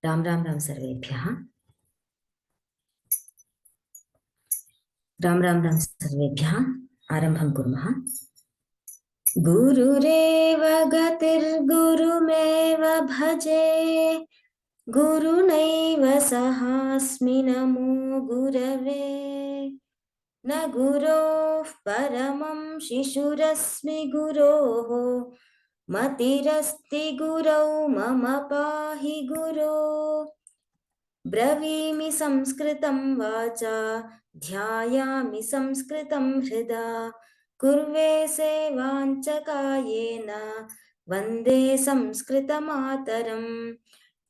राम राम राम सर्वेभ्यः। राम राम राम सर्वेभ्यः। आरम्भं कुर्मः। गुरुरेव गतिर्गुरुमेव भजे, गुरुनैव सहास्मि नमो गुरवे। न गुरोः परमं शिशुरस्मि गुरोः, मतिरस्ति गुरौ मम पाहि गुरो। ब्रवीमि संस्कृतं वाचा, ध्यायामि संस्कृतं हृदा, कुर्वे सेवां च कायेन वन्दे संस्कृतमातरम्।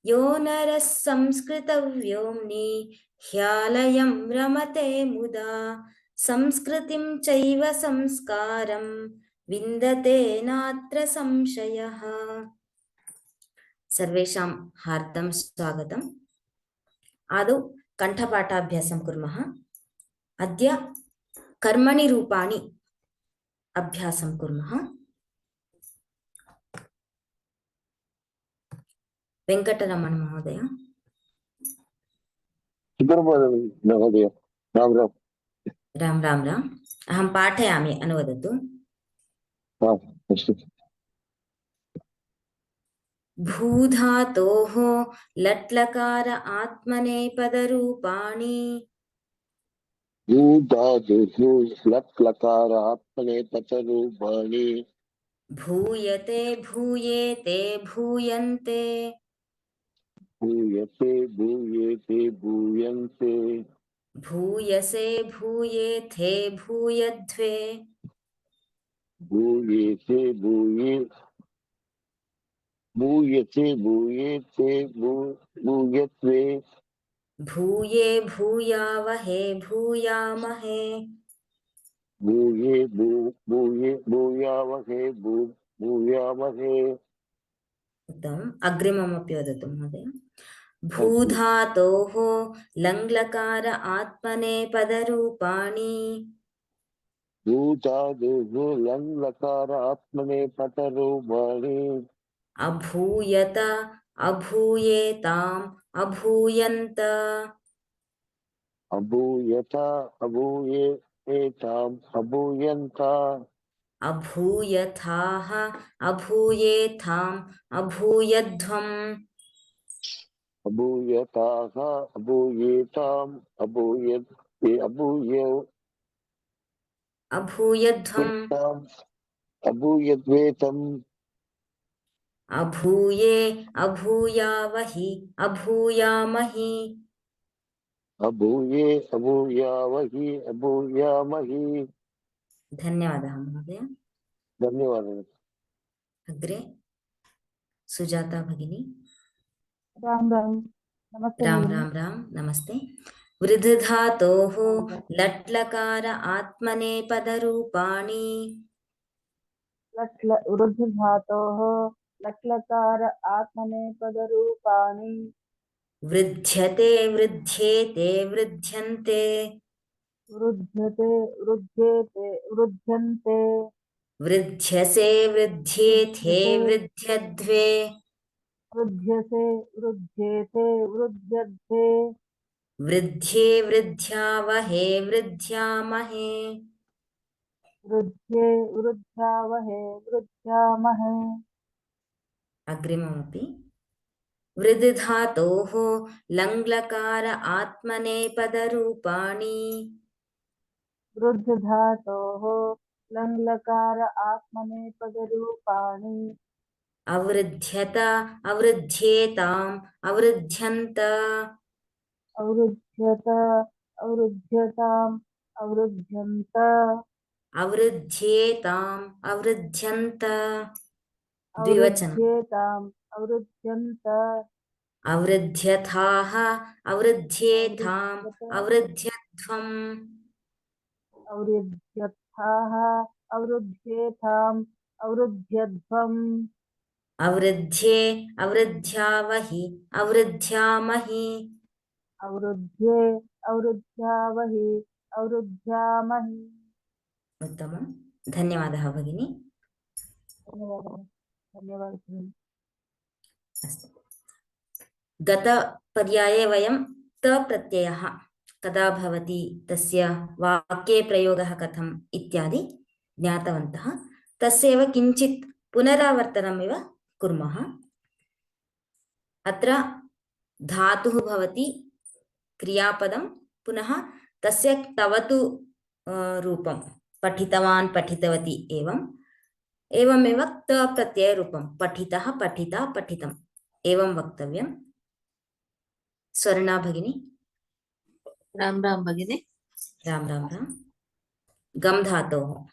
यो नरः संस्कृतव्योम्नि ह्यालयं रमते मुदा, संस्कृतिं चैव संस्कारं विन्दते नात्र संशयः। सर्वेषां हार्दं स्वागतम्। आदौ कण्ठपाठाभ्यासं कुर्मः। अद्य कर्मणि रूपाणि अभ्यासं कुर्मः। वेङ्कटरमण महोदय। महोदय राम राम। राम राम राम। अहं पाठयामि, अनुवदतु। भूधातोः लट्लकार आत्मनेपदरूपाणि, भूधातुः लट्लकार आत्मनेपदरूपाणि, भूयते भूयेते भूयन्ते, भूयते भूयेते भूयन्ते, भूयसे भूयेथे भूयध्वे, भूयेते भूयते भूयेते भूयत्वे, भूये भूयावहे भूयामहे, भूये भूयावहे भूयामहे। उत्तमम्। अग्रिममपि वदतु महोदय। भूधातोः लङ्लकार आत्मनेपदरूपाणि, भूधातुः लङ्लकार आत्मनेपदरूपाणि, अभूयत अभूयेताम् अभूयन्त, अभूयत अभूयेताम् अभूयन्त, अभूयथाः अभूयेथाम् अभूयध्वम्, अभूयताः अभूयेताम् अभूयध्वम्, अभूयद्वेतम्, अभूये अभूयावहि अभूयामहि। अभूये अभूयावहि अभूयामहि। धन्यवादः महोदय। धन्यवादः। अग्रे सुजाता भगिनी। राम राम। नमस्ते राम भगिनी। राम राम। नमस्ते। वृद्धधातोः लट्लकार आत्मनेपदरूपाणि, वृद्धधातोः लट्लकार आत्मनेपदरूपाणि, वृध्यते वृध्येते वृध्यन्ते, वृध्यते वृध्येते वृध्यन्ते, वृध्यसे वृध्येथे वृध्यते वृध्यध्वे, वृध्यसे वृध्येते वृध्यध्वे, वृध्ये वृद्ध्यावहे वृद्ध्यामहे। वृध्ये वृद्ध्यावहे वृद्ध्यामहे। अग्रिममपि। वृद्धधातोः लङ्लकार आत्मनेपदरूपाणि, वृद्धधातोः लङ्लकार आत्मनेपदरूपाणि, अवृध्यत अवृध्येताम् अवृध्यन्त, अवृध्यत अवृध्यताम् अवृध्यन्त, अवृध्येताम् अवृध्यन्त। द्विवचनम्। अवृध्येताम् अवृध्यन्त, अवृध्यथाः अवृध्येथाम् अवृध्यत अवृध्यध्वम्, अवृध्यथाः अवृध्येताम् अवृध्यध्वम्, अवृध्ये अवृध्यावहि अवृध्यामहि। अवृध्ये अवृध्यावहि अवृध्यामहि। उत्तमम्। धन्यवादः भगिनी। धन्यवादः। धन्यवादः। अस्तु। गतपर्याये वयं त प्रत्ययः कदा भवति, तस्य वाक्ये प्रयोगः कथम् इत्यादि ज्ञातवन्तः। तस्यैव किञ्चित् पुनरावर्तनमिव कुर्मः। अत्र धातुः भवति क्रियापदं, पुनः तस्य तवतु रूपं पठितवान् पठितवती एवमेव त प्रत्ययरूपं पठितः पठिता पठितम् एवं वक्तव्यम्। स्वर्णा भगिनी। राम राम भगिनी। राम राम राम। गम धातोः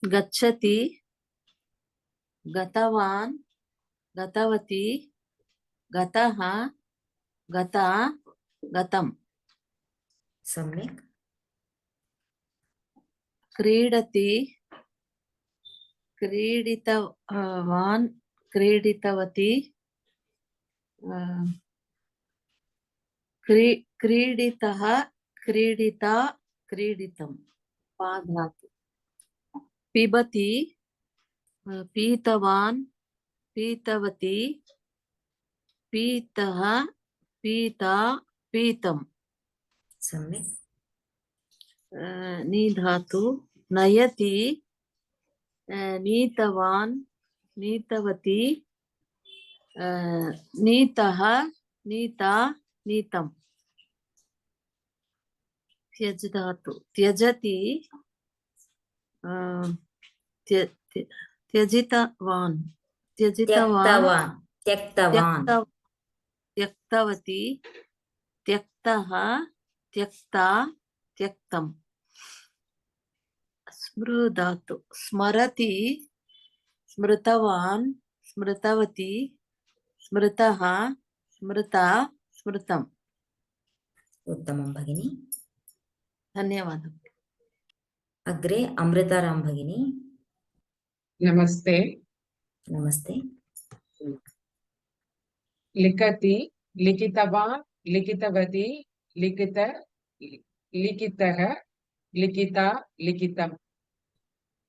गच्छति, गतवान्, गतवती, गतः, गता, गतम्। सम्यक्। क्रीडति, क्रीडितवान्, क्रीडितवती, क्रीडितः, क्रीडिता, क्रीडितम्। पाधातु। पिबति, पीतवान्, पीतवती, पीतः, पीता, पीतम्। सम्यक्। नीधातु। नयति, नीतवान्, नीतवती, नीतः, नीता, नीतम्। त्यज धातु। त्यजति, त्यजितवान्, त्यक्तवान् त्यक्तवान् त्यक्तवती, त्यक्तः, त्यक्ता, त्यक्तम्। स्मृ धातु। स्मरति, स्मृतवान्, स्मृतवती, स्मृतः, स्मृता, स्मृतम्। उत्तमं भगिनी। धन्यवादः। अग्रे अमृताराम भगिनी। नमस्ते। नमस्ते। लिखति, लिखितवान्, लिखितवती, लिखित, लिखितः, लिखिता, लिखितम्।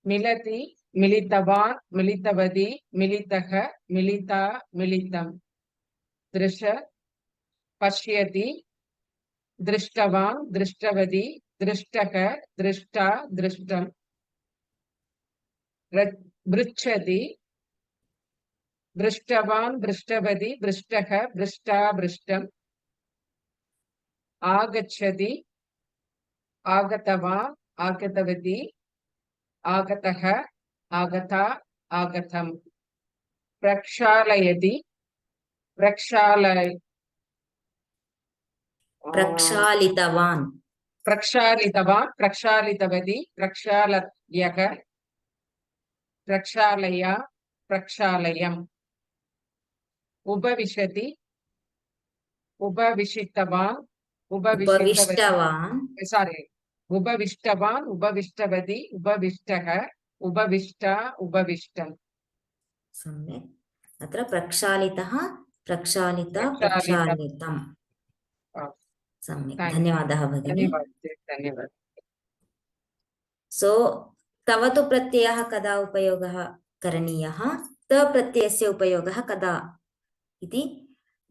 मिलति, मिलितवान्, मिलितवती, मिलितः, मिलिता, मिलितम्। दृश, पश्यति, दृष्टवान्, दृष्टवती, दृष्टः, दृष्टा, दृष्टम्। पृच्छति, दृष्टवान्, दृष्टवती, दृष्टः, दृष्टा, दृष्टम्। आगच्छति, आगतवान्, आगतवती, आगतः, आगता, आगतम्। प्रक्षालयति, प्रक्षालितवान् प्रक्षालितवान्, प्रक्षालितवती, प्रक्षालयः, प्रक्षालया, प्रक्षालयम्। उपविशति, उपविशितवान्, उपविष्टवान् उपविष्टवान्, उपविष्टवती, उपविष्टः, उपविष्टा, उपविष्टम्। सम्यक्। अत्र प्रक्षालितः प्रक्षालिता प्रक्षालितम्। प्रक्षालितम्। सम्यक्। Thank you. धन्यवादः भगिनी। धन्यवादः। सो तवतु प्रत्ययः कदा उपयोगः करणीयः, त प्रत्ययस्य उपयोगः कदा इति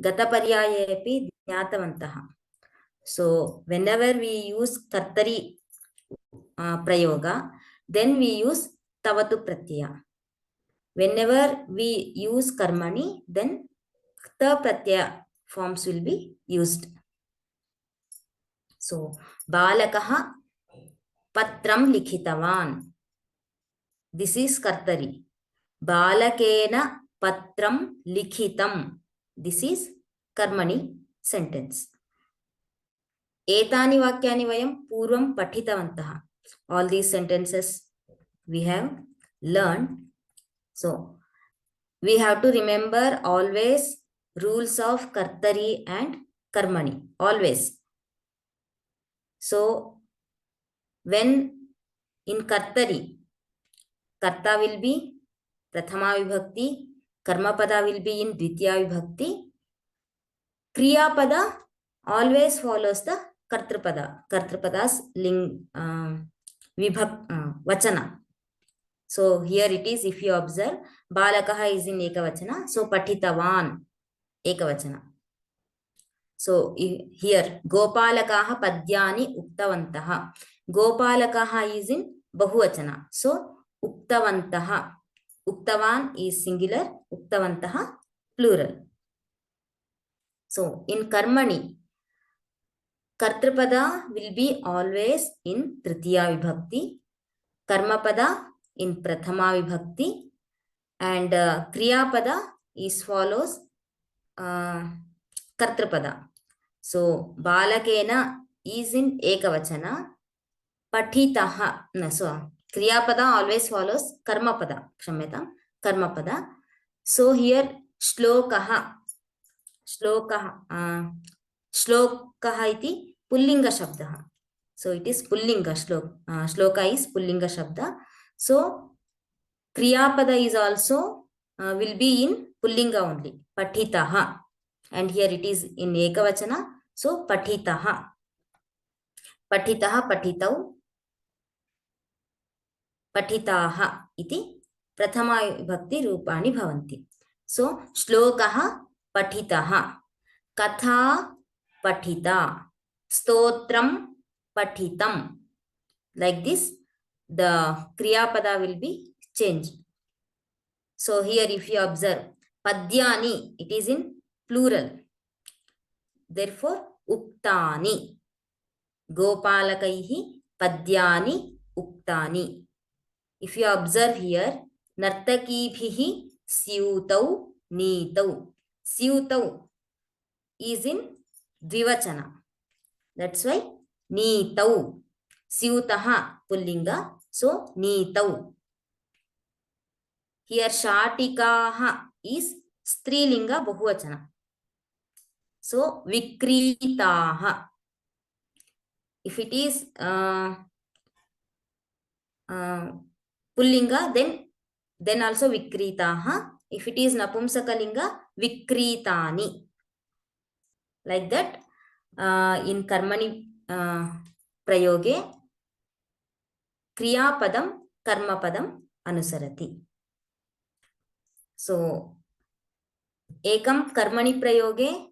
गतपर्याये अपि ज्ञातवन्तः। सो whenever we use कर्तरि prayoga, then we use tavatu pratyaya. Whenever we use karmani, then ta pratyaya forms will be used. So balakah patram likhitavan, this is kartari. Balakena patram likhitam, this is karmani sentence. एतानि वाक्यानि वयं पूर्वं पठितवन्तः. All these sentences we have learned. So we have to remember always rules of kartari and karmani, always. So when in kartari, karta will be prathama vibhakti, karma pada will be in dvitiya vibhakti, kriya pada always follows the kartrupada, kartrupadas vachana. So here it is, if you observe, balakaha is in ekavachana, so patitavan ekavachana. So here gopalakaha padyani uktavantaha. Gopalakaha is in bahuvachana, so uktavantaha. Uktavan is singular, uktavantaha plural. So in karmani, kartrapada will be always in tritiya vibhakti, karmapada in prathama vibhakti, and kriyapada is follows kartrapada. So balakena is in ekavachana, patitaha, no, so kriyapada always follows karmapada, kshamyata, karmapada. So here shlokaha, shlokaha iti pullinga shabda. So it is pullinga, shloka is pullinga shabda. So kriyapada is also will be in pullinga only, patitaha, and here it is in ekavachana, so patitaha. Patitaha, patitau, patitaha iti prathama vibhakti rupani bhavanti. So shlokaha patitaha, katha patita, stotram patitam. Like this, the kriyapada will be changed. So here if you observe, padyani, it is in plural. Therefore, uktani. Gopalakaihi padyani uktani. If you observe here, nartakibhihi syutau nitau. Syutau is in dvivachana. That's why nitau. Syutaha pullinga, so nitau. Here shatikaha is strilinga bahuvachana. So vikritaha. If it is pullinga, then also vikritaha. If it is napumsakalinga, vikritani. Like that, in karmani prayoge, kriyapadam karmapadam anusarati. So ekam karmani prayoge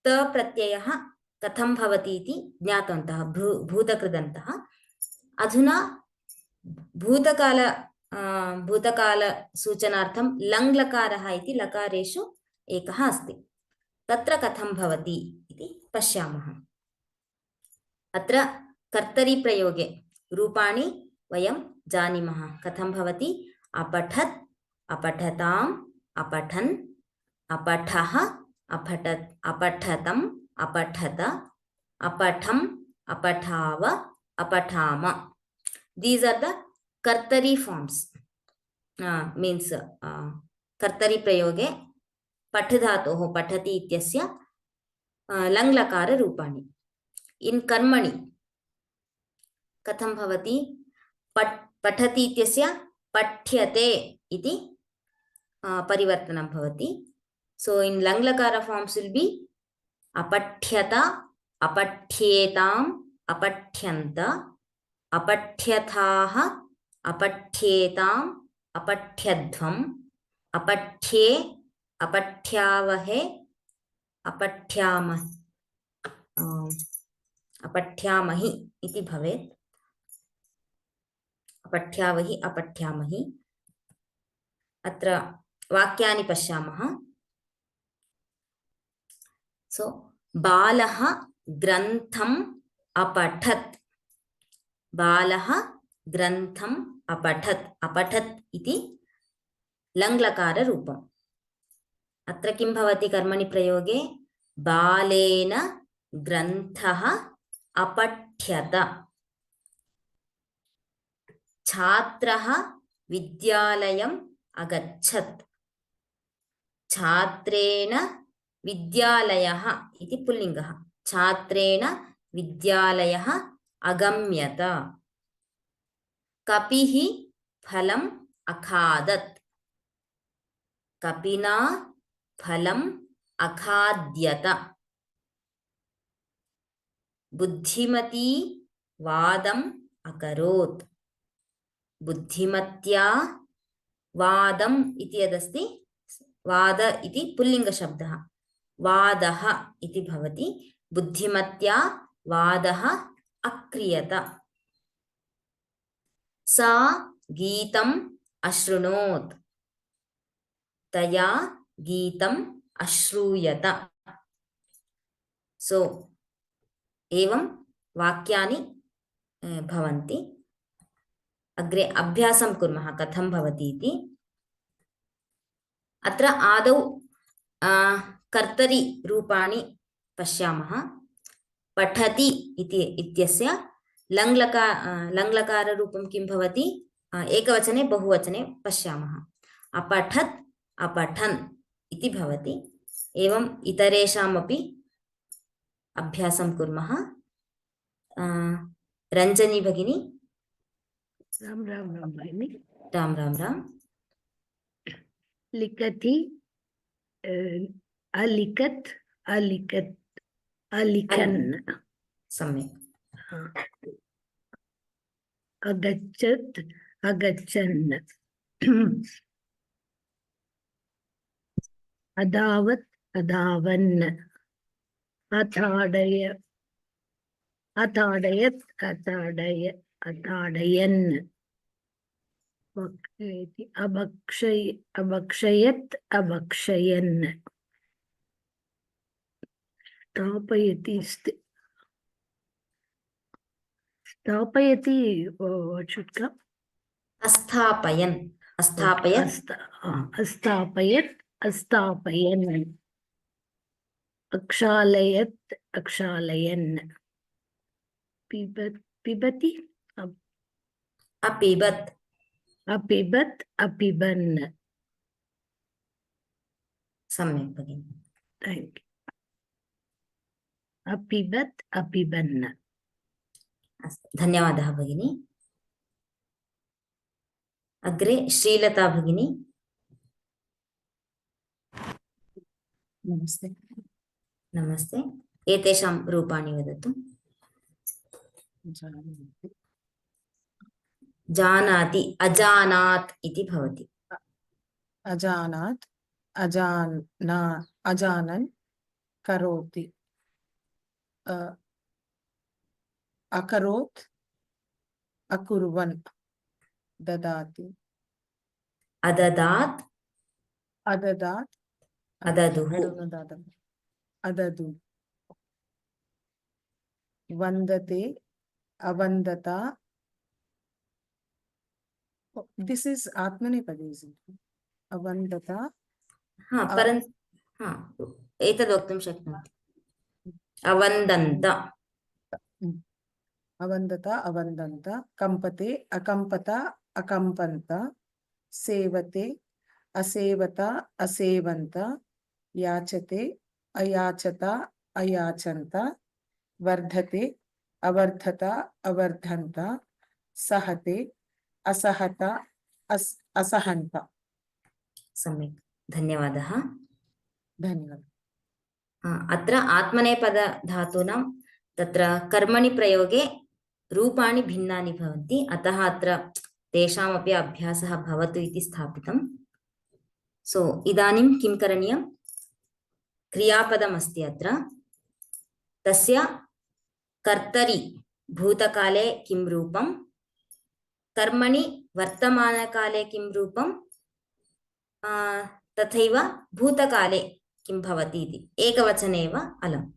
ta pratyayah कथं भवति इति ज्ञातवन्तः भूतकृदन्तः. अधुना भूतकाल सूचनार्थं लङ् लकारः इति लकारेषु एकः अस्ति. तत्र कथं भवति इति पश्यामः. अत्र कर्तरि प्रयोगे रूपाणि वयं जानीमः. कथं भवति? अपठत्, अपठताम्, अपठन्, अपठः, अपठत्, अपठतम्, अपठत, अपठम, अपठाव, अपठाम. These are the kartari forms. Means kartari prayoge pathdhatoh pathati ityasya lang lakara rupani. In karmani katham bhavati? Pathati ityasya pathyate iti parivartanam bhavati. So in lang lakara forms will be अपठ्यता, अपठ्येताम, अपठ्यन्त, अपठ्यथाः, अपठ्येताम, अपठ्यध्वम्, अपठ्ये, अपठ्यावहे, अपठ्यामहि इति भवेत्. अपठ्यावहि, अपठ्यामहि. अत्र वाक्यानि पश्यामः. So, Balaha Grantham Apathat. Balaha Grantham Apathat. Apathat iti Langlakara Rupam. Atra kim bhavati karmani prayoge? Balena Granthaha Apathyata. Chhatraha Vidyalayam Agachat. Chhatrena विद्यालयः इति पुल्लिङ्गः. छात्रेण विद्यालयः अगम्यत. कपिः फलम् अखादत्. कपिना फलम् अखाद्यत. बुद्धिमती वादम् अकरोत्. बुद्धिमत्या वादम् इति यदस्ति वाद इति पुल्लिङ्गशब्दः वादः इति भवति बुद्धिमत्या वादः अक्रियत सा गीतम् अशृणोत् तया गीतम् अश्रूयत सो एवं वाक्यानि भवन्ति अग्रे अभ्यासं कुर्मः कथं भवति इति अत्र आदौ कर्तरि रूपाणि पश्यामः पठति इति इत्यस्य लङ्लकाररूपं किं भवति एकवचने बहुवचने पश्यामः अपठत् अपठन् इति भवति एवं इतरेषामपि अभ्यासं कुर्मः रञ्जनी भगिनी राम राम राम भगिनी राम राम राम लिखति अलिखत् अलिखत् अलिखन् सम्यक् अगच्छत् अगच्छन् अधावत् अधावन् अताडय अताडयत् अताडय अताडयन् अभक्षय अभक्षयत् अभक्षयन् स्थापयति स्थापयति what should come अस्थापयन् अस्थापयत् अस्थापयत् अस्थापयन् अक्षालयत् अक्षालयन् पिबति अपिबत् अपिबत् अपिबन् सम्यक् भगिनि थैंक यू अपिबत् अपिबन् अस्तु धन्यवादः भगिनि अग्रे श्रीलता भगिनी नमस्ते नमस्ते एतेषां रूपाणि वदतु जानाति अजानात् इति भवति अजानात् अजानन् करोति अकरोत् अकुर्वन् ददाति अददात् अददात् अददुः अददु वन्दते अवन्दता दिस इज आत्मनेपदी अवन्दता हाँ परन्तु हाँ एतद् वक्तुं शक्नोति अवन्दन्त अवन्दता अवन्दन्त कम्पते अकम्पता अकम्पन्त सेवते असेवता असेवन्त याचते अयाचता अयाचन्त वर्धते अवर्धता अवर्धन्त सहते असहता असहन्त सम्यक् धन्यवादः धन्यवादः अत्र आत्मनेपदधातूनां तत्र कर्मणि प्रयोगे रूपाणि भिन्नानि भवन्ति अतः अत्र तेषामपि अभ्यासः भवतु इति स्थापितं सो इदानीं किं करणीयं क्रियापदमस्ति अत्र तस्य कर्तरि भूतकाले किं रूपं कर्मणि वर्तमानकाले किं रूपं तथैव भूतकाले किं भवति इति एकवचने एव अलम्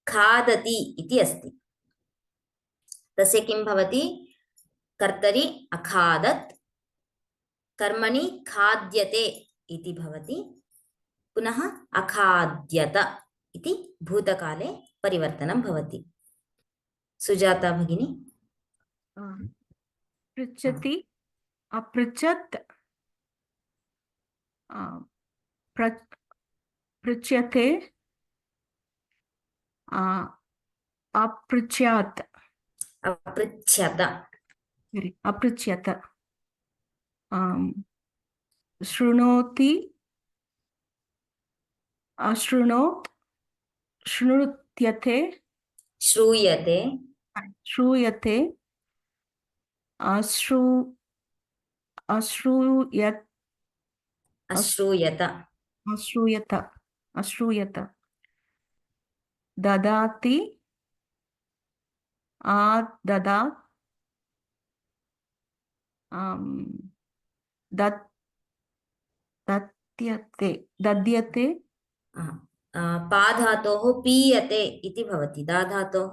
खादति इति अस्ति तस्य किं भवति कर्तरि अखादत् कर्मणि खाद्यते इति भवति पुनः अखाद्यत इति भूतकाले परिवर्तनं भवति सुजाता भगिनी पृच्छति अपृच्छत् पृच्छ्यते अपृच्छ्यात् अपृच्छत अपृच्छ्यत शृणोति अशृणोत् श्रुत्यते श्रूयते श्रूयते अश्रु अश्रूयत अश्रूयत अश्रूयत अश्रूयत ददाति ददात् दत् दद्यते दद्यते पा धातोः पीयते इति भवति। दा धातोः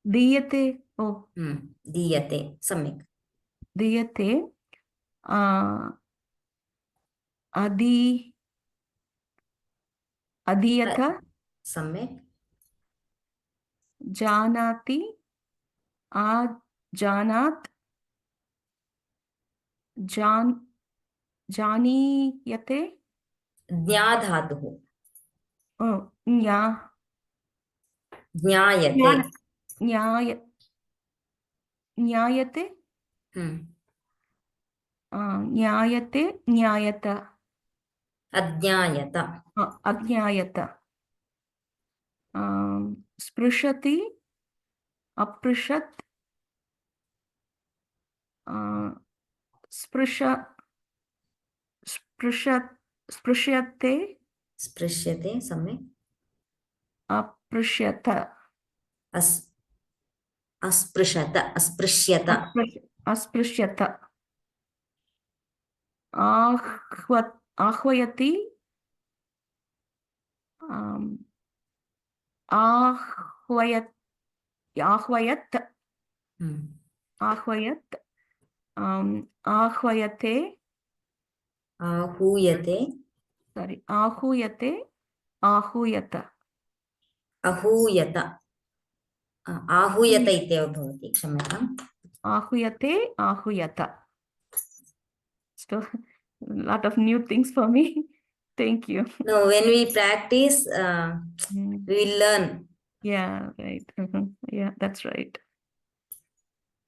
दीयते ओ दीयते। सम्यक्। दीयते अधीयत सम्यक्। जानाति जानात् जानीयते ज्ञा धातुः ज्ञायते ज्ञायते ज्ञायते ज्ञायत अज्ञायत अज्ञायत स्पृशति अपृशत् स्पृश्यते स्पृश्यते। सम्यक्। अपृश्यत अस्पृशत अस्पृश्यत अस्पृश्यत आह्वयति आह्वयत् आह्वयत् आह्वयत् आह्वयते आहूयते सारी आहूयते आहूयत अहूयत आहूयत इत्येव भवति। क्षम्यताम्। आहूयते आहूयत. So lot of new things for me. Thank you. No, when we practice we will learn. Yeah, right. Yeah, that's right.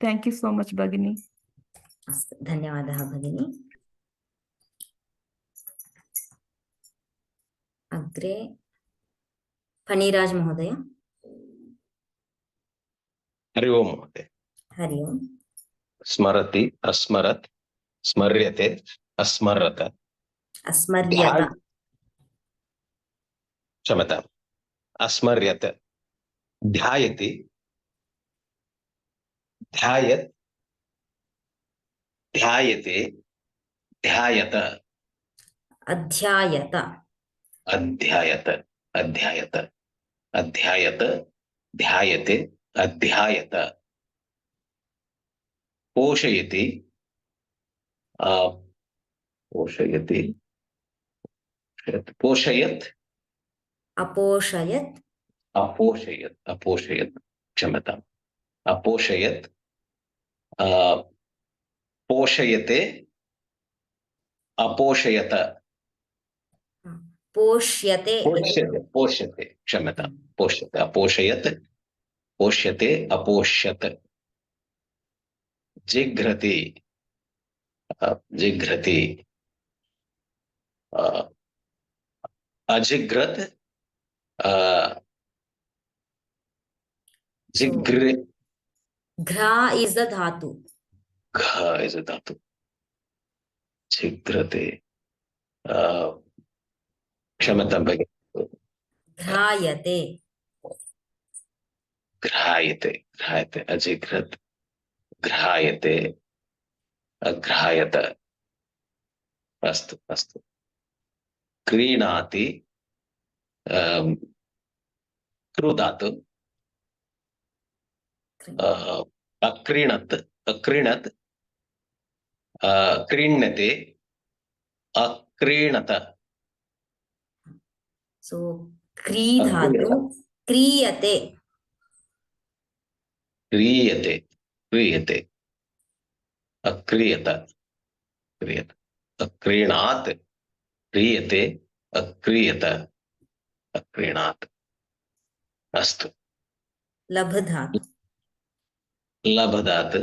Thank you so much, Bhagini. अस्तु, धन्यवादः भगिनी। अग्रे फणिराज महोदय। हरि ओम महोदय। हरि ओम। स्मरति अस्मरत् स्मर्यते अस्मरत अस्मर्यत क्षमता अस्मर्यत ध्यायति ध्यायत् ध्यायते ध्यायत अध्यायत अध्यायत अध्यायत अध्यायत ध्यायते अध्यायत पोषयति पोषयति पोषयत् अपोषयत् अपोषयत् अपोषयत् क्षम्यताम् अपोषयत् पोषयते अपोषयत पोष्यते पोष्यते पोष्यते क्षम्यताम् पोष्यते अपोषयत् पोष्यते अपोष्यत जिघ्रति जिघ्रति अजिघ्रत् जिघ्र घ्रा is the dhatu. घ is a धातु जिघ्रते क्षम्यतां भगिनी घ्रायते घ्रायते घ्रायते अजिघ्रत् घ्रायते अघ्रायत अस्तु अस्तु क्रीणाति क्रुधातु अक्रीणत् अक्रीणत् क्रीण्यते अक्रीणत so क्री धातु क्रियते क्रियते क्रियते अक्रियत क्रियत अक्रीणात् क्रियते अक्रियत अक्रीणात् अस्तु लभ धातु लभदात्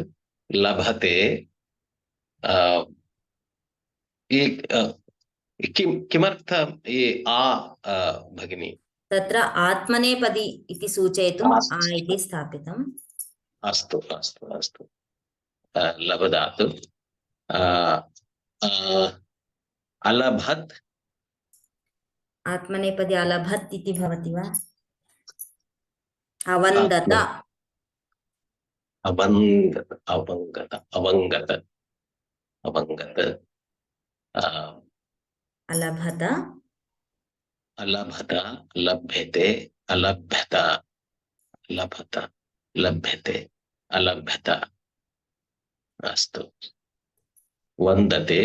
लभते किमर्थं ये भगिनी तत्र आत्मनेपदी इति सूचयितुम् आ इति स्थापितम् अस्तु अस्तु अस्तु लभधातु अलभत् आत्मनेपदी अलभत् इति भवति वा? अवन्दत अवङ्गत अवङ्गत अवङ्गत अवङ्गत अलभत अलभत लभ्यते अलभ्यत लभत लभ्यते अलभ्यत अस्तु वन्दते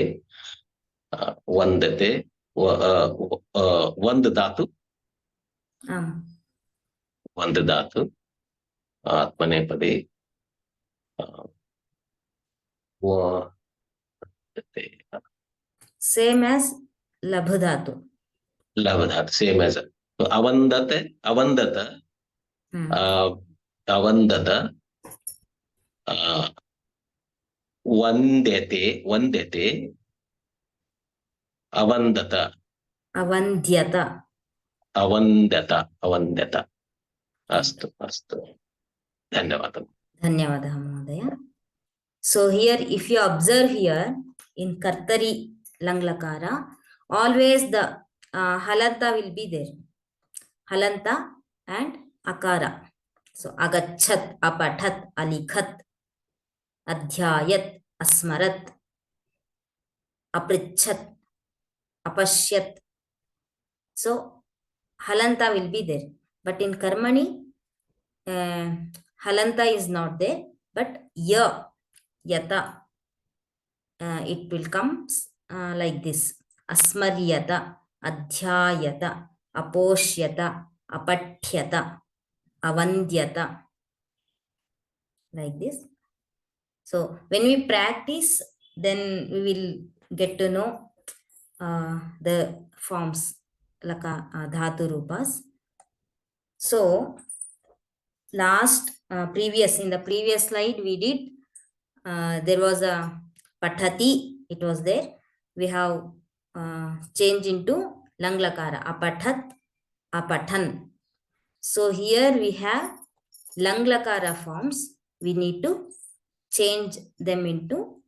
वन्दते वन्द धातु आम् वन्द धातु आत्मनेपदी वन्दते सेम एज लघु धातु लभधातु सेम एज अवन्दते अवन्दत अवन्दत वन्द्यते वन्द्यते अवन्दत अवन्द्यत अवन्दत अवन्दत अस्तु अस्तु धन्यवादः धन्यवादः महोदय. So here if you observe here in Kartari Lang Lakara, always the halanta will be there. Halanta and akara. So agachat, apathat, alikhat, adhyayat, asmarat, aprichat, apashyat. So halanta will be there. But in Karmani, halanta is not there. But ya, yata, it will come like this. Asmaryata, adhyayata, aposhyata, apathyata, avandyata, like this. So when we practice, then we will get to know the forms like dhatu rupas. So last in the previous slide we did there was a patati, it was there. We have changed into lang lakara, apathat, apathan. So here we have lang lakara forms. We need to change them into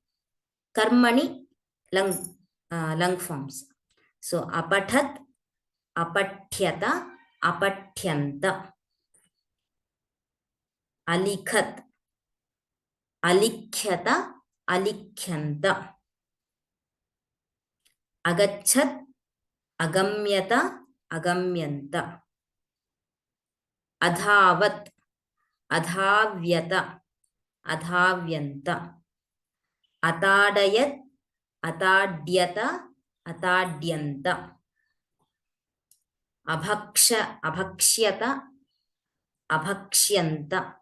karmani lang forms. So apathat, apathyata, apathyanta. Alikhat, alikhyata, alikhyanta. Agachat, agamyata, agamyanta. Adhavat, adhavyata, adhavyanta. Atadayat, atadyata, atadyanta. Abhaksha, abhakshyata, abhakshyanta.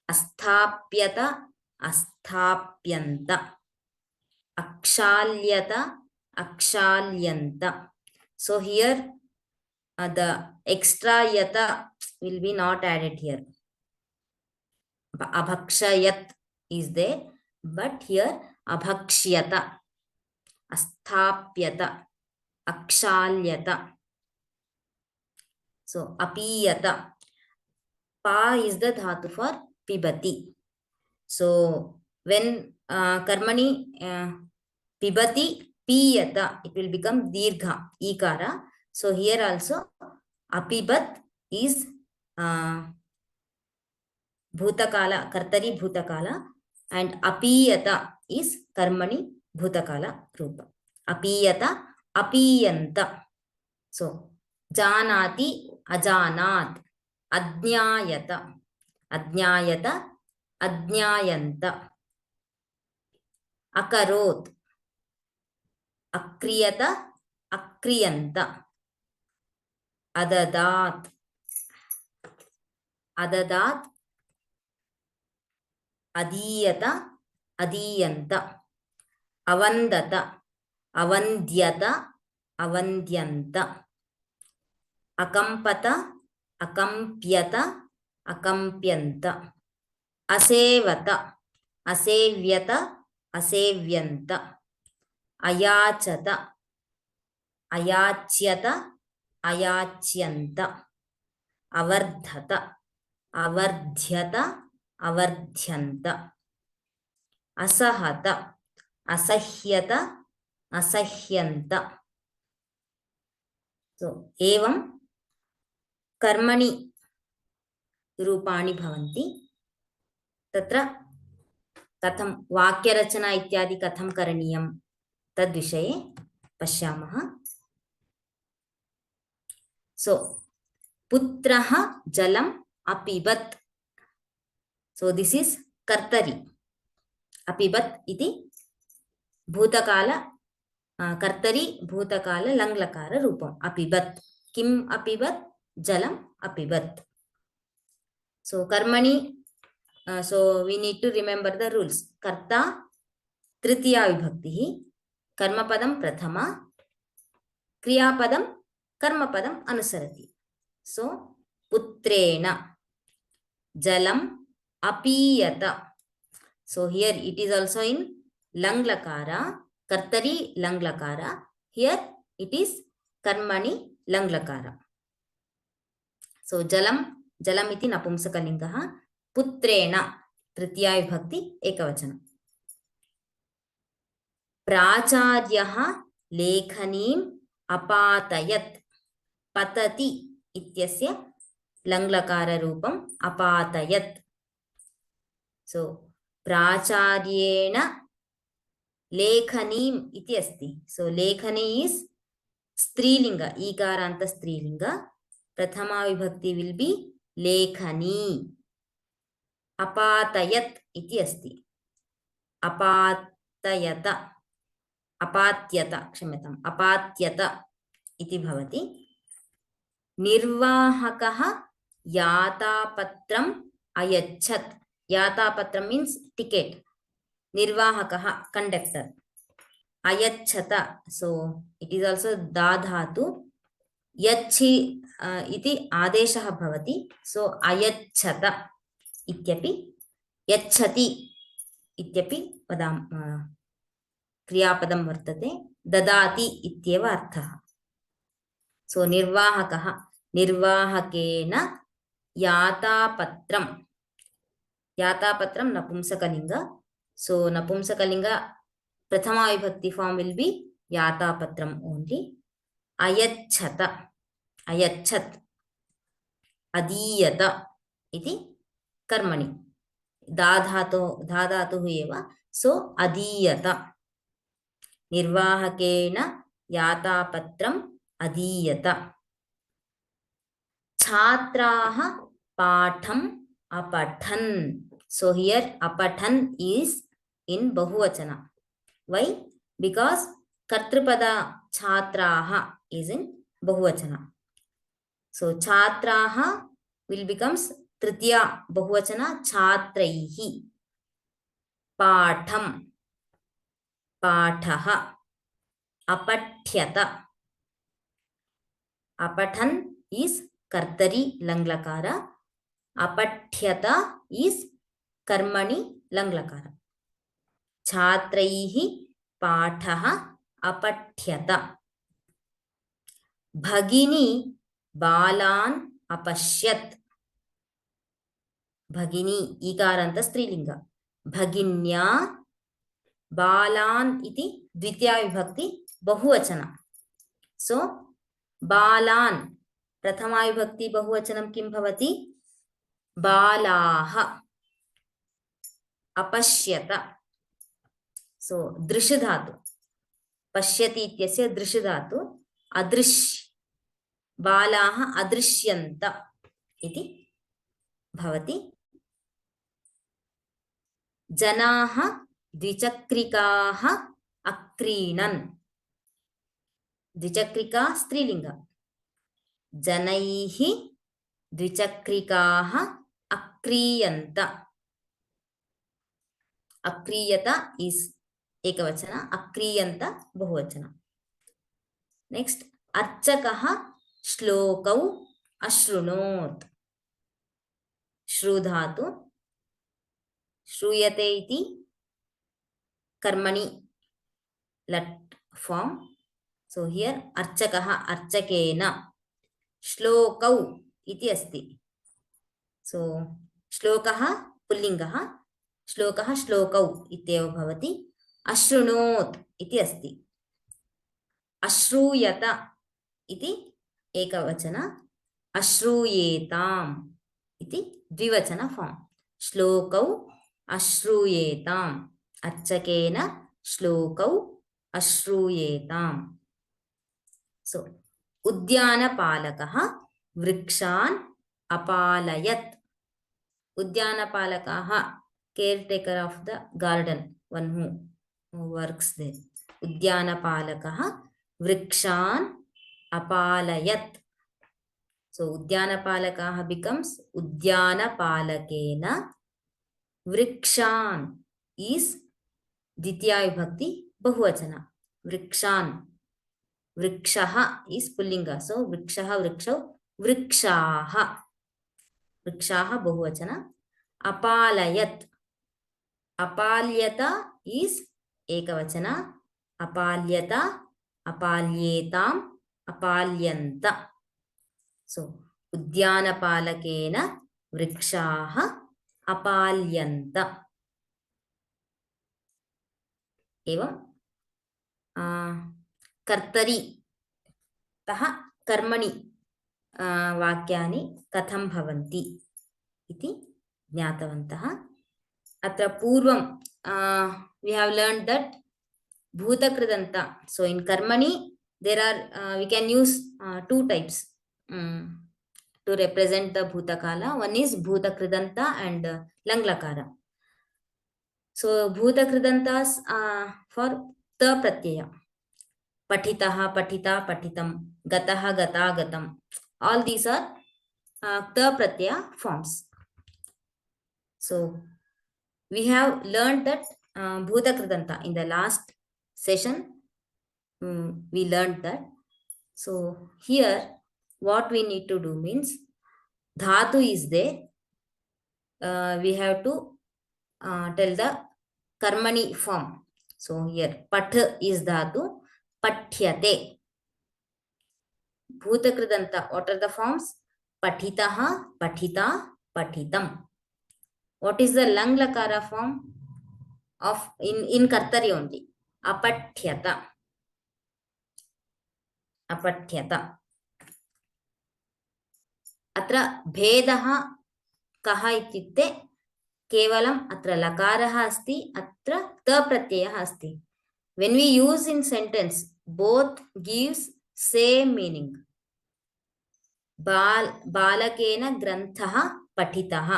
Asthapyata, asthapyanta. Akshalyata, akshalyanta. So here the extra yata will be not added here. Abhakshayat is there, but here abhakshyata, asthapyata, akshalyata. So apiyata, pa is the dhatu for pibati. So when karmani pibati piyata, it will become dirgha, ikara. So here also apibat is bhutakala, kartari bhutakala, and apiyata is karmani bhutakala rupa. Apiyata, apiyanta. So janati, ajanat, adnyayata, adnyayata, adnyayanta. Akarot, akriyata, akriyanta. Adadat, adadat, adiyata, adiyanta. Avandata, avandyata, avandyanta. Akampata, akampyata, akampyanta. Asevata, asevyata, asevyanta. Ayachata, ayachyata, ayachyanta. Avardhata, avardhyata, अवर्ध्यन्त, असहत, असह्यत, असह्यन्त। सो एवं कर्मणि रूपाणि भवन्ति। तत्र कथं वाक्यरचना इत्यादि कथं करणीयं तद्विषये पश्यामः। सो पुत्रः जलम् अपिबत्, सो दिस् इस् कर्तरि। अपिबत् इति भूतकाल कर्तरि भूतकाल लङ्लकार रूपम्। अपिबत्, किम् अपिबत्? जलम् अपिबत्। सो कर्मणि, so we need to remember the rules. कर्ता तृतीया विभक्तिः, कर्मपदं प्रथमा, क्रियापदं कर्मपदम् अनुसरति। सो पुत्रेण जलम् अपीयत, so here it is also in lang lakara, kartari lang lakara, here it is karmani lang lakara. So jalam, jalam iti napumsakalingah, putrena तृतीया विभक्ति एकवचनं। प्राचार्यः लेखनीम् अपातयत्, पतति इत्यस्य लङ्लकाररूपम् अपातयत्। सो प्राचार्येण लेखनीम् इति अस्ति। सो लेखनी इस् स्त्रीलिंग, ईकारान्त स्त्रीलिंग, प्रथमा विभक्ति विल् बि लेखनी। अपातयत् इति अस्ति, अपातयत, अपात्यत, क्षम्यताम्, अपात्यत इति भवति। निर्वाहकः यातापत्रम् अयच्छत्, यातापत्रं मीन्स् टिकेट्, निर्वाहकः कंडक्टर, अयच्छत, so it is also the धातु, यच्छि इति आदेशः भवति। सो अयच्छत इत्यपि, यच्छति इत्यपि क्रियापदं वर्तते, ददाति इत्येव अर्थः। सो निर्वाहकः, निर्वाहकेन यातापत्रं, यातापत्रं नपुंसकलिंग, सो नपुंसकलिंग प्रथमा विभक्ति फॉर्म विल बी यातापत्रम ओनली। अयच्छत, अयच्छत्, अदीयत इति कर्मणि दा धातुः एव, सो अदीयत, निर्वाहकेन यातापत्रम् अदीयत। छात्राः पाठम् अपठन्, so here apathan is in bahuvachana. Why? Because kartrupada chhatraha is in bahuvachana. So chhatraha will becomes tritiya bahuvachana chhatraihi. Patham, pathaha, apathyata. Apathan is kartari langlakara, अपठ्यत is कर्मणि लङ्लकार। छात्रैः पाठः अपठ्यत। भगिनी बालान् अपश्यत्, भगिनी ईकारान्त स्त्रीलिंग, भगिन्या बालान् इति द्वितीया विभक्ति बहुवचन। सो बालान् प्रथमा विभक्ति बहुवचनं किं भवति? बालाः। अपश्यत, सो दृश् धातु, पश्यति इत्यस्य दृश् धातु, अदृश्, बालाः अदृश्यन्त इति भवति। जनाः द्विचक्रिकाः अक्रीणन्, द्विचक्रिका स्त्रीलिंग, जनैः द्विचक्रिकाः अक्रीयन्त, अक्रीयत इस् एकवचन, अक्रीयन्त बहुवचन। नेक्स्ट, अर्चकः श्लोकौ अशृणोत्, श्रु धातु, श्रूयते इति कर्मणि लट् फॉर्म। सो हियर अर्चकः अर्चकेन, श्लोकौ इति अस्ति। सो श्लोकः पुल्लिङ्गः, श्लोकः श्लोकौ इत्येव भवति। अशृणोत् इति अस्ति। अश्रूयत इति एकवचन, अश्रूयेताम् इति द्विवचन फार्म्। श्लोकौ अश्रूयेताम्, अर्चकेन श्लोकौ अश्रूयेताम्। सो उद्यानपालकः वृक्षान् अपालयत्। उद्यानपालकः caretaker of the garden, one who works there. उद्यानपालकः वृक्षान् अपालयत्. So उद्यानपालकः becomes उद्यानपालकेन, वृक्षान् is द्वितीया विभक्ति बहुवचन, वृक्षान्, वृक्षः is पुल्लिंग, so वृक्षः वृक्षौ वृक्षाः, वृक्षाः बहुवचन। अपालयत्, अपाल्यत is एकवचन, अपाल्यत, अपाल्येताम्, अपाल्यन्त। So उद्यानपालकेन वृक्षाः अपाल्यन्त। एवं कर्तरि तः कर्मणि वाक्यानि कथं भवन्ति इति ज्ञातवन्तः। अत्र पूर्वं we have learned that bhutakrudanta. So in karmani there are we can use two types to represent the bhutakala. One is bhutakrudanta and langlakara. So bhutakrudantas for ta pratyaya, patitaha patita patitam, gataha gata gatam, all these are ta pratyaya forms. So we have learned that bhutakridanta in the last session. We learned that. So here what we need to do means dhatu is there. We have to tell the karmani form. So here pat is dhatu, pathyate. Bhutakridanta, what are the forms? Patitaha, patita, patitam. What is the lang lakara form of in kartari only? Apathyata. Apathyata. अत्र भेदः कः इत्युक्ते केवलम् अत्र लकारः अस्ति, अत्र त प्रत्ययः अस्ति. When we use in sentence, both gives same meaning. बालकेन ग्रन्थः पठितः,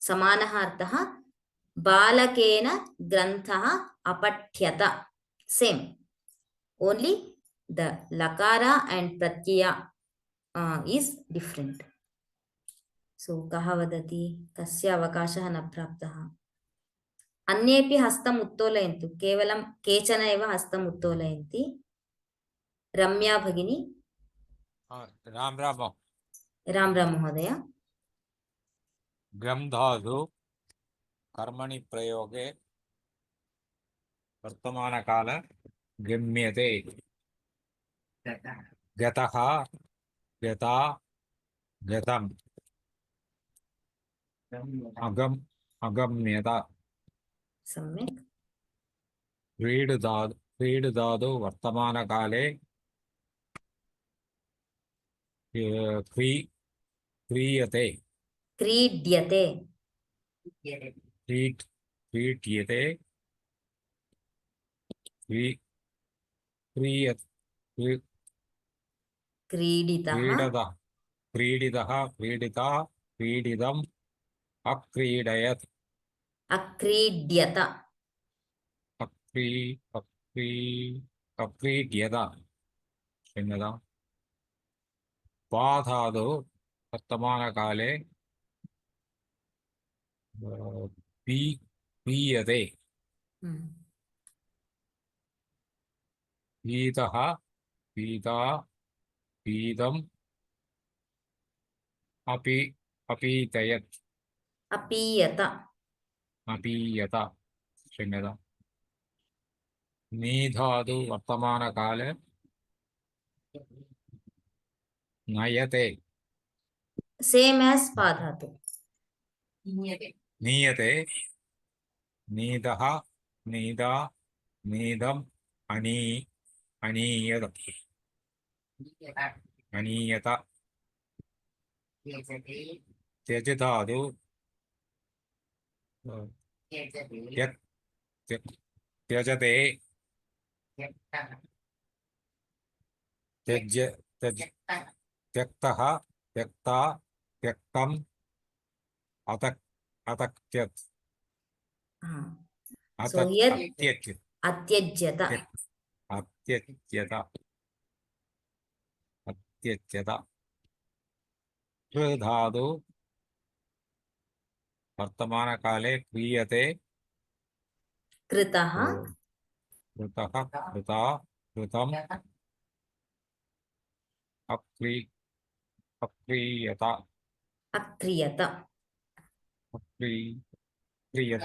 समानः अर्थः। बालकेन ग्रन्थः अपठ्यत, same. Only the lakara and pratyaya is different. So कः वदति, कस्य अवकाशः न प्राप्तः? अन्येपि हस्तम् उत्तोलयन्तु, केवलं केचन एव हस्तम् उत्तोलयन्ति। रम्या भगिनी। राम राम। राम राम महोदय। गम धातु कर्मणि प्रयोगे वर्तमानकाल गम्यते। गतः, गता, गतम्। अगम्यत। सम्यक्। क्रीडधातु वर्तमानकाले क्रियते। क्रीड्यते। क्रीड्यते। क्रीडितः। क्रीडितः, क्रीडिता, क्रीडितम्। अक्रीडयत्। अक्रीड्यत। अक्रीड्यत। पाधातु वर्तमानकाले पीयते। पीतः, पीता, पीतम्। अपीतयत्। अपीयत। अपीयत। क्षम्यताम्। नीधातु वर्तमानकाले नयते। Same as पाधातु। नीयते नीदः नीदा नीदम् अनीयत अनीयत त्यजधातु त्यक् त्यक् त्यजते त्यज्य त्यज त्यक्तः त्यक्ता त्यक्तम् अतक् अतक्त्यत् So here अत्यच्यत् atyajyata. अत्यच्यत अत्यच्यत कृधातु वर्तमानकाले क्रियते Kritaha. कृतः कृता कृतम् अक्रियत Akriyata. क्रियत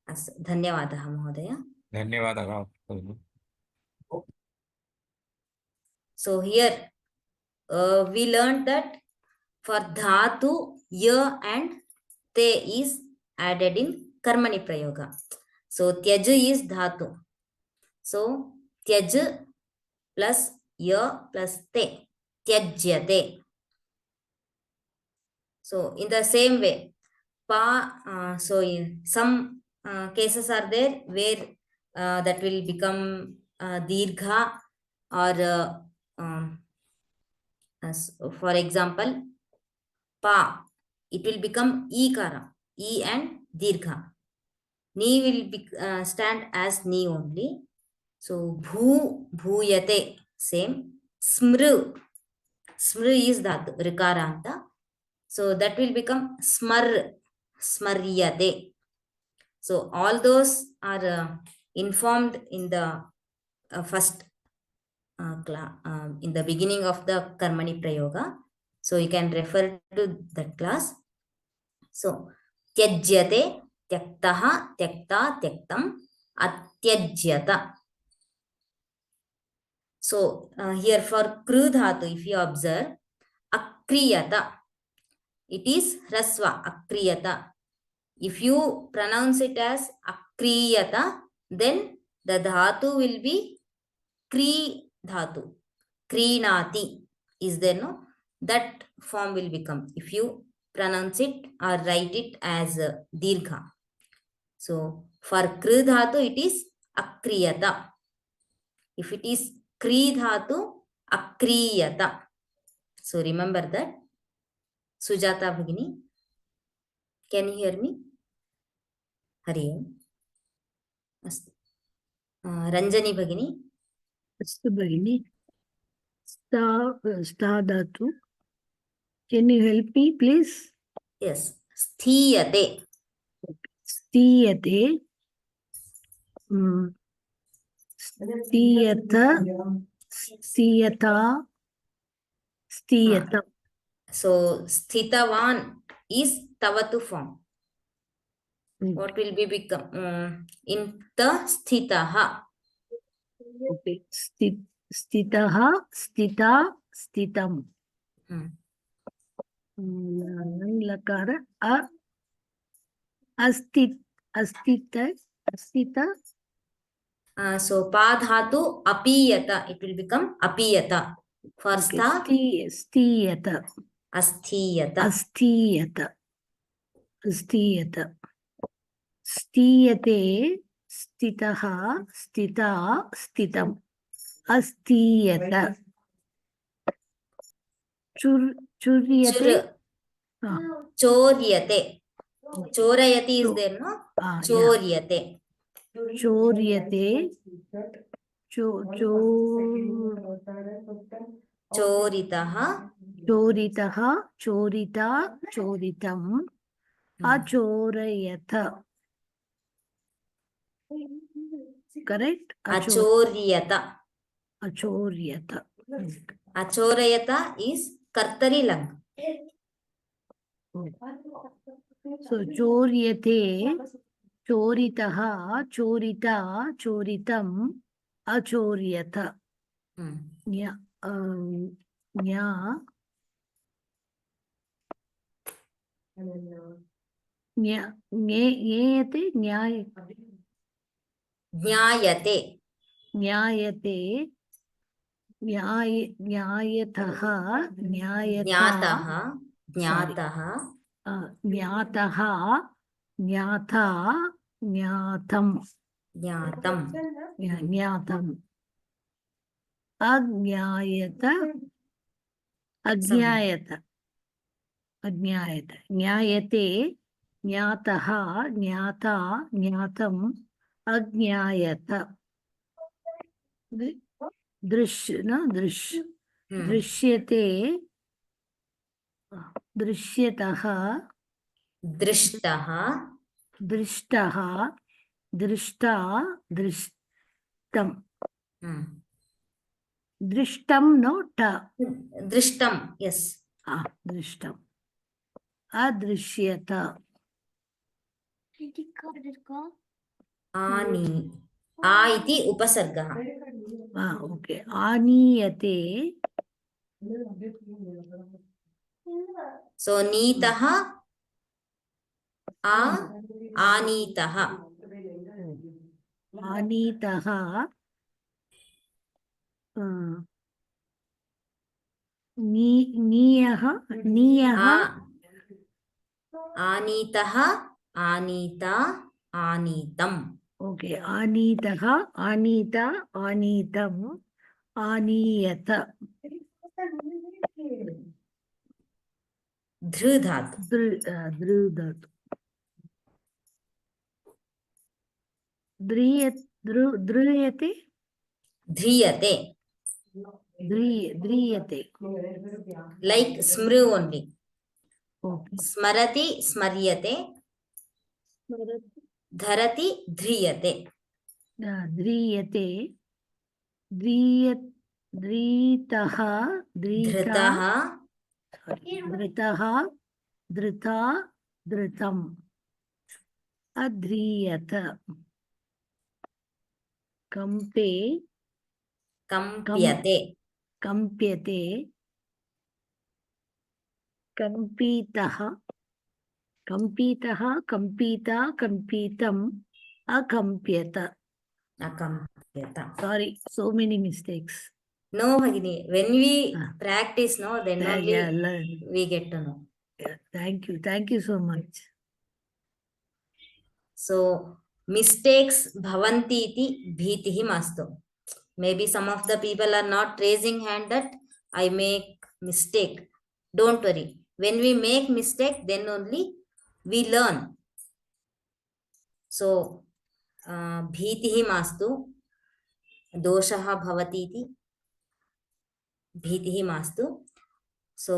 अस्तु धन्यवादः महोदय. धन्यवादः. So here we learned that for dhatu ya and te is added in karmani prayoga. So tyaj is dhatu. So tyaj plus ya plus te, tyajyate. So in the same way, so in some cases are there where that will become dirgha or for example, pa, it will become ikara, e and dirgha. Ni will be, stand as ni only. So bhu, bhuyate, same. Smru, smru is dhatu, rikaranta. So that will become smar, smaryate. So all those are informed in the first in the beginning of the Karmani Prayoga. So you can refer to that class. So tyajyate, tyaktaha, tyakta, tyaktam, atyajyata. So here for kru dhatu, if you observe, akriyata, it is rasva, akriyata. If you pronounce it as akriyata, then the dhatu will be kri dhatu. Krinati is there, no? That form will become if you pronounce it or write it as dirgha. So for kri dhatu, it is akriyata. If it is kri dhatu, akriyata. So remember that. Sujata Bhagini, can you hear me? Hari Om. Astu. Ranjani Bhagini. अस्तु भगिनि स्था धातु can you help me please? Yes, sthiyate. स्थीयते स्थीयत स्थीयता स्थीयतम्. So sthitavan is tavatu form. What will be become in the sthitaha? Okay. स्थितः स्थिता स्थितम्. लकार अस्तित अस्तित अस्तित. So pa dhatu apiyata, it will become apiyata. For stha स्थीयत asthiyata. अस्तीयत अस्तीयत स्थीयते स्थितः स्थिता स्थितम्. अस्तीयत चुर्यते Choryate. Chorayati is there, no? Choryate. चोर्यते Choritaha. चोरितः चोरिता चोरितम्. अचोरयत. Correct? Achoryata. अचोर्यत. Achorayata is kartari lang. So चोर्यते चोरितः चोरिता चोरितम् अचोर्यत. ज्ञेयते ज्ञायते ज्ञायते ज्ञायतः ज्ञातः ज्ञातः ज्ञातः ज्ञाता ज्ञातं ज्ञातम् ज्ञातम् अज्ञायत अज्ञायत अज्ञायत ज्ञायते ज्ञातः ज्ञाता ज्ञातम् अज्ञायत दृश्यते दृश्यतः दृष्टः दृष्टः दृष्टा दृष्टं दृष्टं नोट दृष्टं यस् दृष्टम् अदृश्यत आनी आ इति उपसर्गः ओके आनीयते सो नीतः आनीतः आनीतः नीयः आनीतः आनीता आनीतम् ओके आनीतः आनीता आनीतम् आनीयत धृ धातु ध्रियते ध्रियते ध्रियते like smru only ओके स्मरति स्मर्यते धरति ध्रियते ध्रियते धृतः धृतः धृतः धृता धृतम् अध्रियत कंपे कंप्यते कंप्यते कंपितः कंपितः कंपिता कंपितम् अकंप्यत अकंप्यत sorry so many mistakes no Bhagini when we practice no then only learn. we get to know thank you so much so mistakes bhavanti iti bhitihi mastu maybe some of the people are not raising hand that I make mistake don't worry when we make mistake then only we learn so भीतिः मास्तु दोषः भवति इति भीतिः मास्तु so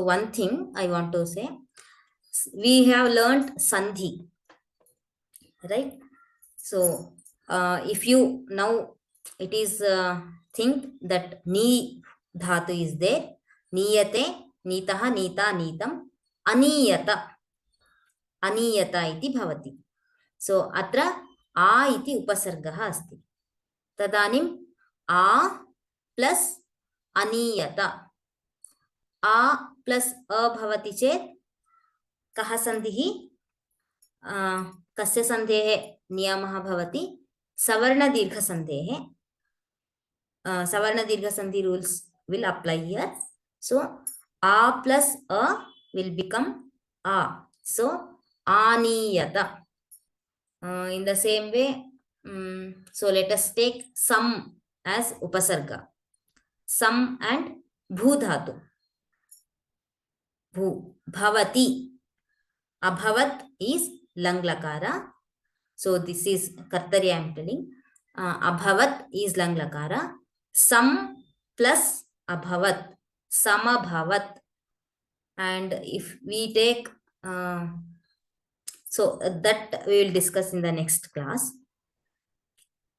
one thing I want to say we have learned sandhi right so if you now it is think that ni dhatu is there niyate nitah nita nitam aniyata अनीयता इति भवति सो अत्र आ इति उपसर्गः अस्ति तदानीं आ प्लस अनीयता आ प्लस अ भवति चेत् कः सन्धिः कस्य सन्धेः नियमः भवति सवर्णदीर्घसन्धि rules will apply here so a plus a will become a so aniyata in the same way so let us take some as upasarga some and bhu dhatu bhu bhavati abhavat is lang lakara so this is kartari I am telling abhavat is lang lakara some plus abhavat samabhavat and if we take so that we will discuss in the next class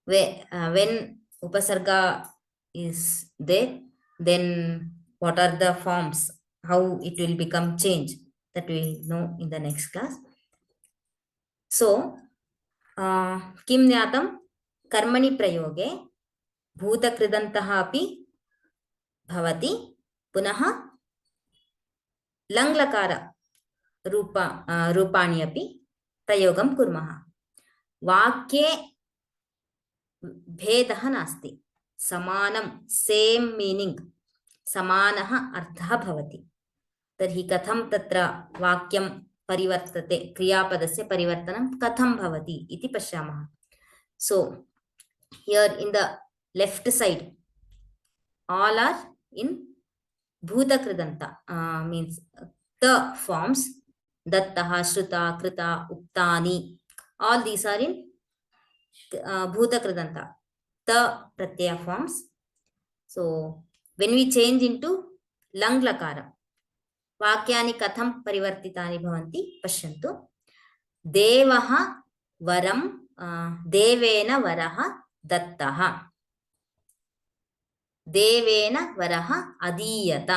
when upasarga is there then what are the forms how it will become change that we know in the next class so kim ज्ञातं कर्मणि प्रयोगे भूतकृदन्तः अपि भवति पुनः लङ्लकार रूपाणि अपि प्रयोगं कुर्मः। वाक्ये भेदः नास्ति, समानं सेम् मीनिङ्ग्, समानः अर्थः भवति। तर्हि कथं तत्र वाक्यं परिवर्तते, क्रियापदस्य परिवर्तनं कथं भवति इति पश्यामः। So here in the left side all are in bhutakridanta, means the forms dattah, shruta, krita, uktani, all these are in bhutakridanta, the pratyaya forms. So when we change into lang lakara, वाक्यानि कथं परिवर्तितानि भवन्ति पश्यन्तु। देवः वरं देवेन वरः दत्तः, देवेन वरः अदीयत,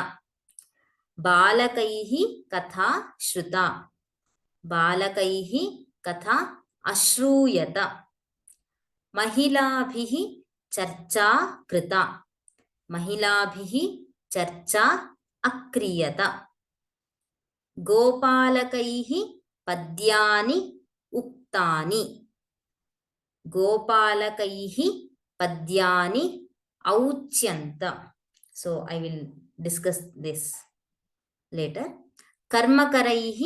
बालकैः कथा श्रुता, बालकैः कथा अश्रूयत, महिलाभिः चर्चा कृता, महिलाभिः चर्चा अक्रियत, गोपालकैः पद्यानि उक्तानि, गोपालकैः पद्यानि औच्यन्त. So I will discuss this later. कर्मकरैः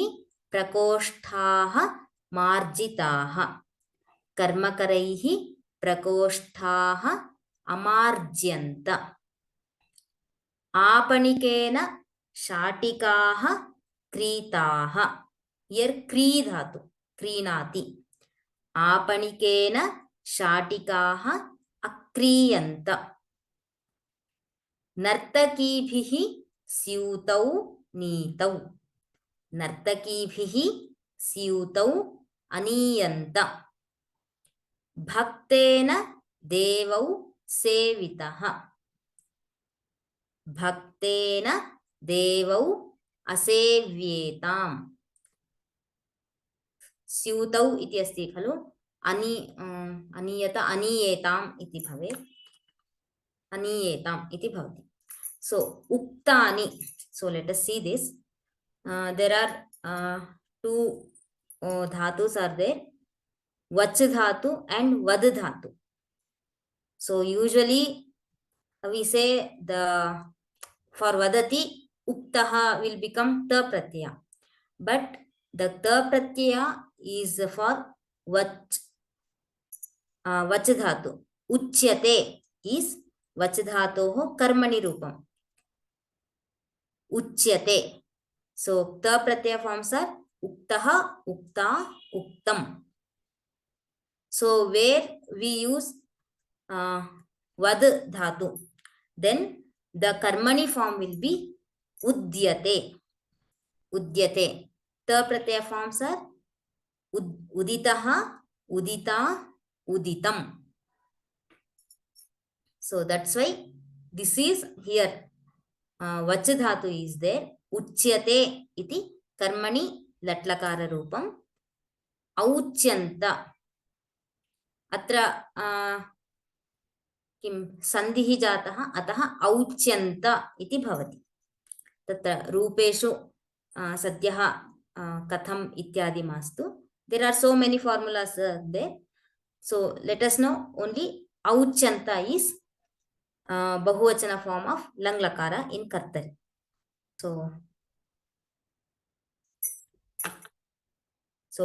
प्रकोष्ठाः मार्जिताः, कर्मकरैः प्रकोष्ठाः अमार्ज्यन्त, आपणिकेन शाटिकाः क्रीताः, here क्री धातु, क्रीणाति, आपणिकेन शाटिकाः अक्रीयन्त, नर्तकीभिः स्यूतौ नीतौ, नर्तकीभिः स्यूतौ अनीयन्त, भक्तेन देवौ सेवितः, भक्तेन देवौ असेव्येताम्, स्यूतौ इति अस्ति खलु, अनीयत अनीयेताम् इति भवेत्, अनीयेताम् इति भवति. So uktani, so let us see this. There are two dhatus are there, vach dhatu and vad dhatu. So usually we say the for vadati uktaha will become ta pratyaya, but the ta pratyaya is for vach dhatu. Uchyate is vach dhatoh karmani rupam, uchyate. So ta pratyaya forms are uktaha, ukta, uktam. So where we use vad dhatu, then the karmani form will be udyate, udyate. Ta pratyaya forms are uditaha, udita, uditam. So that's why this is here vach dhatu is there, uchyate iti karmani latlakara rupam, auchyanta अत्र किं सन्धिः जातः, अतः औच्यन्त इति भवति. तत्र रूपेषु सद्यः कथम् इत्यादि मास्तु. There are so many formulas there. So let us know only auchyanta is bahuvachana form of lang lakara in kartari. So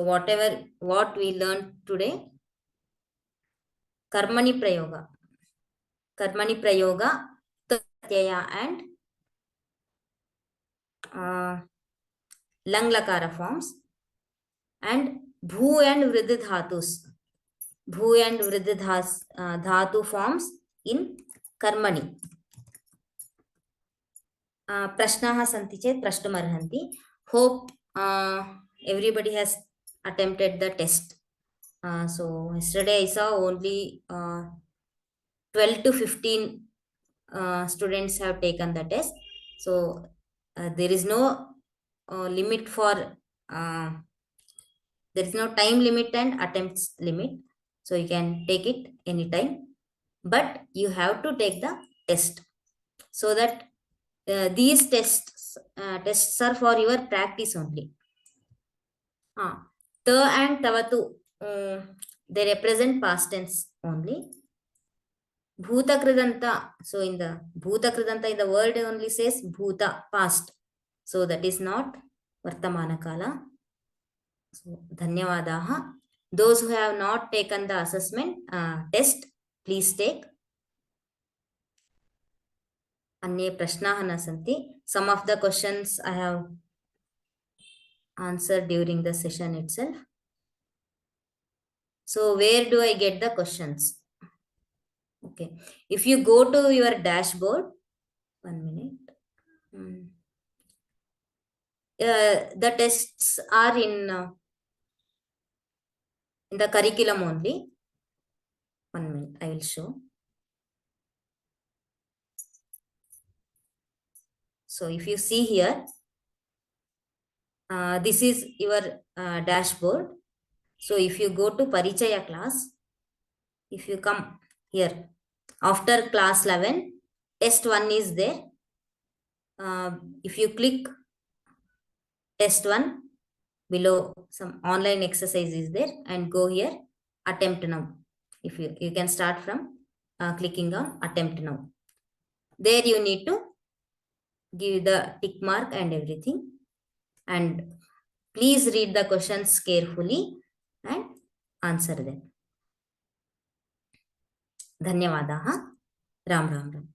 what we learned today, karmani prayoga, pratyaya and lang lakara forms, and bhu and vrid dhatus, bhu and vrid dhatu forms in karmani. Prashnaah santi chet prashtumarhanti. Hope everybody has attempted the test. So yesterday I saw only 12 to 15 students have taken the test. So there is no limit for, there is no time limit and attempts limit. So you can take it anytime, but you have to take the test so that these tests tests are for your practice only. Ta and tavatu, they represent past tense only. Bhuta kridanta, so in the bhuta kridanta, in the word only says bhuta, past, so that is not vartamana kala. So dhanyavadaha. Those who have not taken the assessment test, please take. अन्ये प्रश्नाः न सन्ति. Some of the questions I have answered during the session itself. So where do I get the questions? Okay, if you go to your dashboard, 1 minute. The tests are in the curriculum only. 1 minute, I will show. So if you see here, this is your dashboard. So if you go to Parichaya class, if you come here, after class 11, test 1 is there. If you click test 1, below some online exercise is there, and go here, attempt now. If you can start from clicking on attempt now. There you need to give the tick mark and everything, and please read the questions carefully and answer them. Dhanyavadaha. Ram Ram Ram.